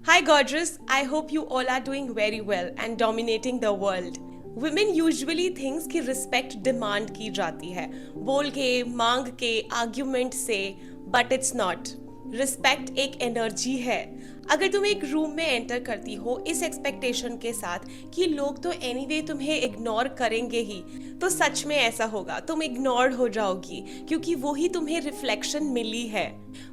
Hi, gorgeous. I hope you all are doing very well and dominating the world. Women usually thinks कि respect demand की जाती है बोल के मांग के आर्ग्यूमेंट से बट इट्स नॉट रिस्पेक्ट एक एनर्जी है अगर तुम एक रूम में एंटर करती हो इस एक्सपेक्टेशन के साथ कि लोग तो एनीवे तुम्हें इग्नोर करेंगे ही तो सच में ऐसा होगा तुम इग्नोर हो जाओगी क्योंकि वो ही तुम्हें रिफ्लेक्शन मिली है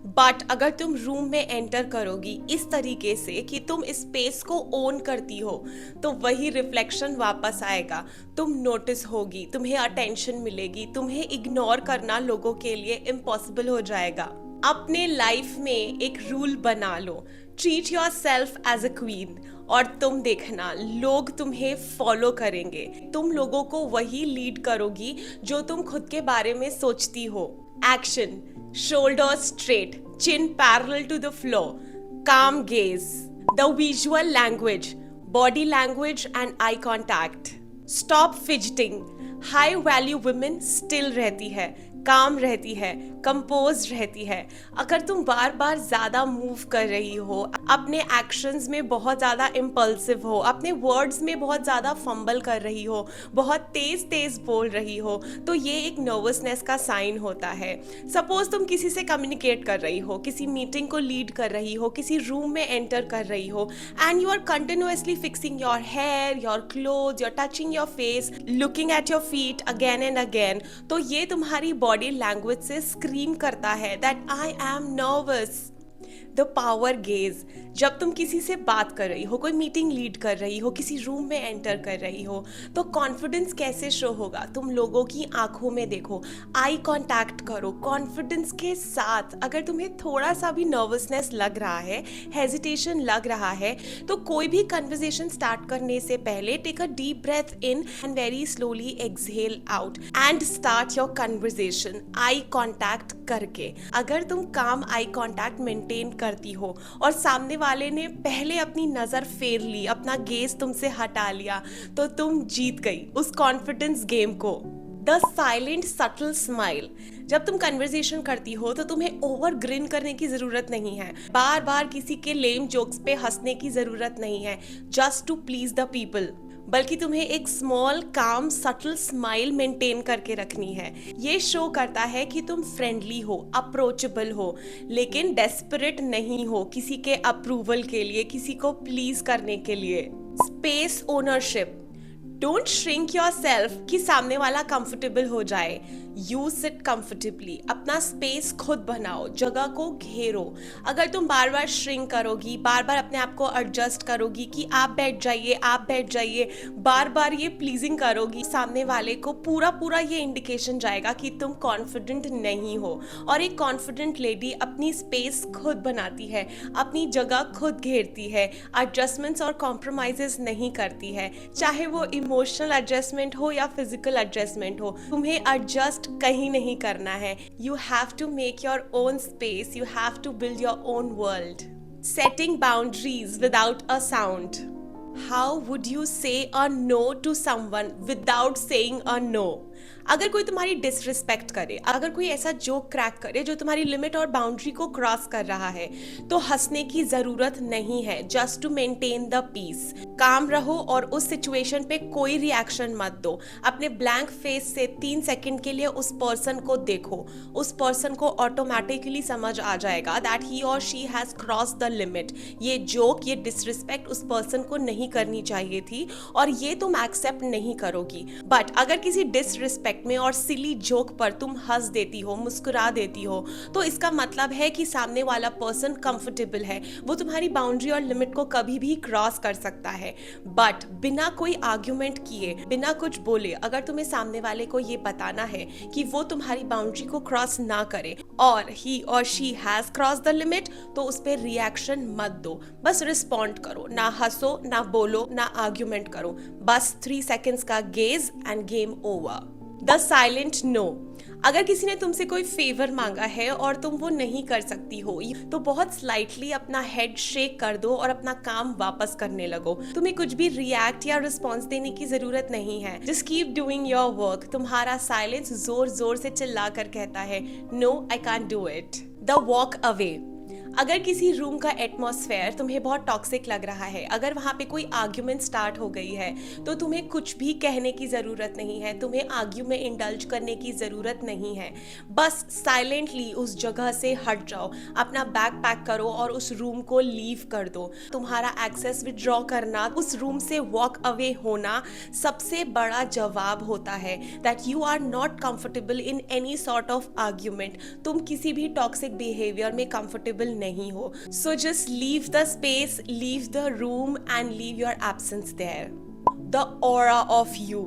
बट अगर तुम रूम में एंटर करोगी इस तरीके से कि तुम स्पेस को ओन करती हो तो वही रिफ्लेक्शन वापस आएगा तुम नोटिस होगी तुम्हें अटेंशन मिलेगी तुम्हें इग्नोर करना लोगों के लिए इम्पॉसिबल हो जाएगा अपने लाइफ में एक रूल बना लो treat yourself as a queen और तुम देखना लोग तुम्हें फॉलो करेंगे तुम लोगों को वही लीड करोगी जो तुम खुद के बारे में सोचती हो action shoulders straight, chin parallel to the floor, calm gaze, the visual language, body language and eye contact. Stop fidgeting. High value women still रहती है काम रहती है कंपोज रहती है अगर तुम बार बार ज़्यादा मूव कर रही हो अपने एक्शंस में बहुत ज़्यादा इम्पल्सिव हो अपने वर्ड्स में बहुत ज़्यादा फंबल कर रही हो बहुत तेज़ तेज़ बोल रही हो तो ये एक नर्वसनेस का साइन होता है सपोज तुम किसी से कम्युनिकेट कर रही हो किसी मीटिंग को लीड कर रही हो किसी रूम में एंटर कर रही हो and you are continuously fixing your hair your cloth your touching your face looking at your feet again and again तो ये तुम्हारी बॉडी लैंग्वेज से स्क्रीम करता है that I am nervous the power gaze जब तुम किसी से बात कर रही हो कोई मीटिंग लीड कर रही हो किसी रूम में एंटर कर रही हो तो कॉन्फिडेंस कैसे शो होगा तुम लोगों की आंखों में देखो आई कांटेक्ट करो कॉन्फिडेंस के साथ अगर तुम्हें थोड़ा सा भी नर्वसनेस लग रहा है हेजिटेशन लग रहा है तो कोई भी कन्वर्सेशन स्टार्ट करने से पहले take a deep breath in and very slowly exhale out and start your conversation eye contact करके अगर तुम काम आई कांटेक्ट मेंटेन करती हो और सामने वाले ने पहले अपनी नजर फेर ली अपना गेज तुमसे हटा लिया तो तुम जीत गई उस कॉन्फिडेंस गेम को द साइलेंट सटल स्माइल जब तुम कन्वर्सेशन करती हो तो तुम्हें ओवर ग्रिन करने की जरूरत नहीं है बार बार किसी के लेम जोक्स पे हंसने की जरूरत नहीं है just to please the people बल्कि तुम्हें एक स्मॉल काम सटल स्माइल मेंटेन करके रखनी है ये शो करता है कि तुम फ्रेंडली हो अप्रोचेबल हो लेकिन डेस्परेट नहीं हो किसी के अप्रूवल के लिए किसी को प्लीज करने के लिए space ownership don't shrink your self कि सामने वाला कंफर्टेबल हो जाए यू सिट कंफर्टेबली अपना स्पेस खुद बनाओ जगह को घेरो अगर तुम बार बार श्रिंक करोगी बार बार अपने आप को एडजस्ट करोगी कि आप बैठ जाइए बार बार ये प्लीजिंग करोगी सामने वाले को पूरा ये इंडिकेशन जाएगा कि तुम कॉन्फिडेंट नहीं हो और एक कॉन्फिडेंट लेडी अपनी स्पेस खुद बनाती है अपनी जगह खुद घेरती है एडजस्टमेंट्स और कॉम्प्रोमाइजेस नहीं करती है चाहे वो इमोशनल एडजस्टमेंट हो या फिजिकल एडजस्टमेंट हो तुम्हें एडजस्ट कहीं नहीं करना है you have to make your own space you have to build your own world setting boundaries without a sound how would you say a no to someone without saying a no अगर कोई तुम्हारी disrespect करे अगर कोई ऐसा joke crack करे जो तुम्हारी लिमिट और बाउंड्री को क्रॉस कर रहा है तो हंसने की जरूरत नहीं है just to maintain the peace काम रहो और उस सिचुएशन पे कोई रिएक्शन मत दो अपने ब्लैंक फेस से 3 सेकंड के लिए उस पर्सन को देखो उस पर्सन को ऑटोमेटिकली समझ आ जाएगा दैट ही और she has cross the limit ये जोक ये डिसरिस्पेक्ट उस पर्सन को नहीं करनी चाहिए थी और ये तुम एक्सेप्ट नहीं करोगी बट अगर किसी डिसरिस्पेक्ट में और सिली जोक पर तुम हंस देती हो मुस्कुरा देती हो तो इसका मतलब है कि सामने वाला पर्सन कंफर्टेबल है वो तुम्हारी बाउंड्री और लिमिट को कभी भी क्रॉस कर सकता है बट बिना कोई आर्ग्यूमेंट किए बिना कुछ बोले अगर तुम्हें सामने वाले को ये बताना है कि वो तुम्हारी बाउंड्री को क्रॉस ना करे और ही और she has cross the limit तो उस पर रिएक्शन मत दो बस रिस्पॉन्ड करो ना हंसो ना बोलो ना आर्ग्यूमेंट करो बस 3 सेकेंड्स का gaze and game over the silent no अगर किसी ने तुमसे कोई फेवर मांगा है और तुम वो नहीं कर सकती हो तो बहुत स्लाइटली अपना हेड शेक कर दो और अपना काम वापस करने लगो तुम्हें कुछ भी रिएक्ट या रिस्पॉन्स देने की जरूरत नहीं है just keep doing your work तुम्हारा साइलेंस जोर जोर से चिल्ला कर कहता है no I can't do it the walk away अगर किसी रूम का एटमॉस्फेयर तुम्हें बहुत टॉक्सिक लग रहा है, अगर वहाँ पे कोई आर्ग्यूमेंट स्टार्ट हो गई है, तो तुम्हें कुछ भी कहने की ज़रूरत नहीं है, तुम्हें आर्ग्यू में इंडल्ज करने की ज़रूरत नहीं है। बस साइलेंटली उस जगह से हट जाओ, अपना बैग पैक करो और उस रूम को लीव कर दो। तुम्हारा एक्सेस विड्रॉ करना, उस रूम से वॉक अवे होना सबसे बड़ा जवाब होता है that you are not comfortable in any sort of argument. तुम किसी भी टॉक्सिक बिहेवियर में कंफर्टेबल नहीं हो। So just leave the space, leave the room and leave your absence there. The aura of you,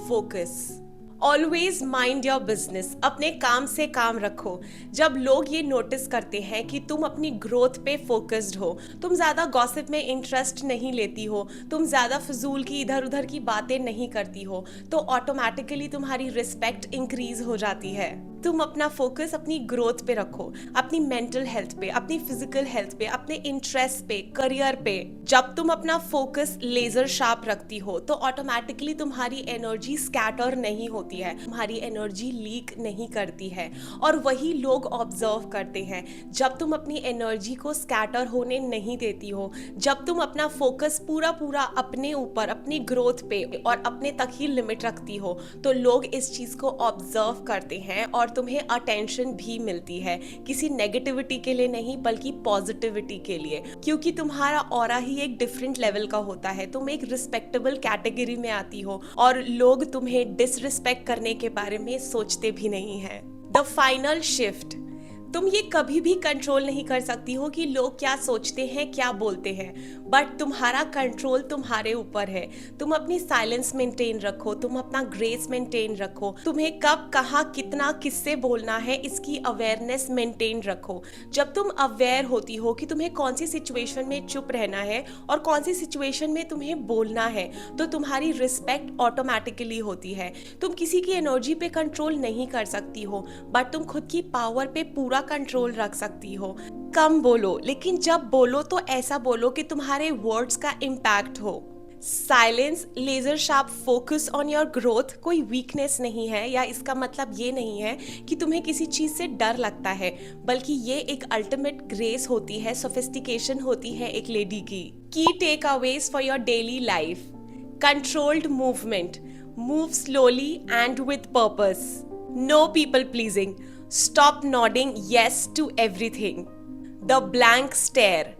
focus. Always mind your business, अपने काम से काम रखो। जब लोग ये नोटिस करते हैं कि तुम अपनी ग्रोथ पे फोकस्ड हो, तुम ज़्यादा गॉसिप में इंटरेस्ट नहीं लेती हो, तुम ज़्यादा फजूल की इधर उधर की बातें नहीं करती हो, तो ऑटोमेटिकली तुम्हारी रिस्पेक्ट इंक्रीज हो जाती है। तुम अपना फोकस अपनी ग्रोथ पे रखो, अपनी मेंटल हेल्थ पे, अपनी फिजिकल हेल्थ पे, अपने इंटरेस्ट पे, करियर पे। जब तुम अपना फोकस लेजर शार्प रखती हो तो ऑटोमेटिकली तुम्हारी एनर्जी स्कैटर नहीं होती है, तुम्हारी एनर्जी लीक नहीं करती है, और वही लोग ऑब्जर्व करते हैं। जब तुम अपनी एनर्जी को स्कैटर होने नहीं देती हो, जब तुम अपना फोकस पूरा पूरा अपने ऊपर, अपनी ग्रोथ पे और अपने तक ही लिमिट रखती हो, तो लोग इस चीज को ऑब्जर्व करते हैं और तुम्हें अटेंशन भी मिलती है, किसी नेगेटिविटी के लिए नहीं बल्कि पॉजिटिविटी के लिए, क्योंकि तुम्हारा ऑरा ही एक डिफरेंट लेवल का होता है। तुम एक रिस्पेक्टेबल कैटेगरी में आती हो और लोग तुम्हें डिसरिस्पेक्ट करने के बारे में सोचते भी नहीं हैं। द फाइनल शिफ्ट, तुम ये कभी भी कंट्रोल नहीं कर सकती हो कि लोग क्या सोचते हैं, क्या बोलते हैं, बट तुम्हारा कंट्रोल तुम्हारे ऊपर है। तुम अपनी साइलेंस मेंटेन रखो, तुम अपना ग्रेस मेंटेन रखो, तुम्हें कब, कहाँ, कितना, किससे बोलना है इसकी अवेयरनेस मेंटेन रखो। जब तुम अवेयर होती हो कि तुम्हें कौन सी सिचुएशन में चुप रहना है और कौन सी सिचुएशन में तुम्हें बोलना है, तो तुम्हारी रिस्पेक्ट ऑटोमेटिकली होती है। तुम किसी की एनर्जी पे कंट्रोल नहीं कर सकती हो, बट तुम खुद की पावर पे पूरा कंट्रोल रख सकती हो। कम बोलो, लेकिन जब बोलो तो ऐसा बोलो कि तुम्हारे वर्ड्स का इम्पैक्ट हो। Silence, laser sharp focus on your growth कोई वीकनेस नहीं है, या इसका मतलब ये नहीं है कि तुम्हें किसी चीज से डर लगता है, बल्कि ये एक अल्टीमेट ग्रेस होती है, सोफिस्टिकेशन होती है एक लेडी की takeaways for your daily life. Controlled movement, move slowly and with purpose. No people pleasing, stop nodding yes to everything. The blank stare,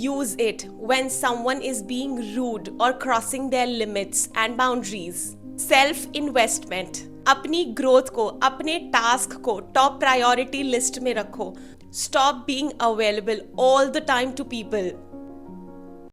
use it when someone is being rude or crossing their limits and boundaries. Self investment, अपनी growth को, अपने task को top priority list में रखो। Stop being available all the time to people.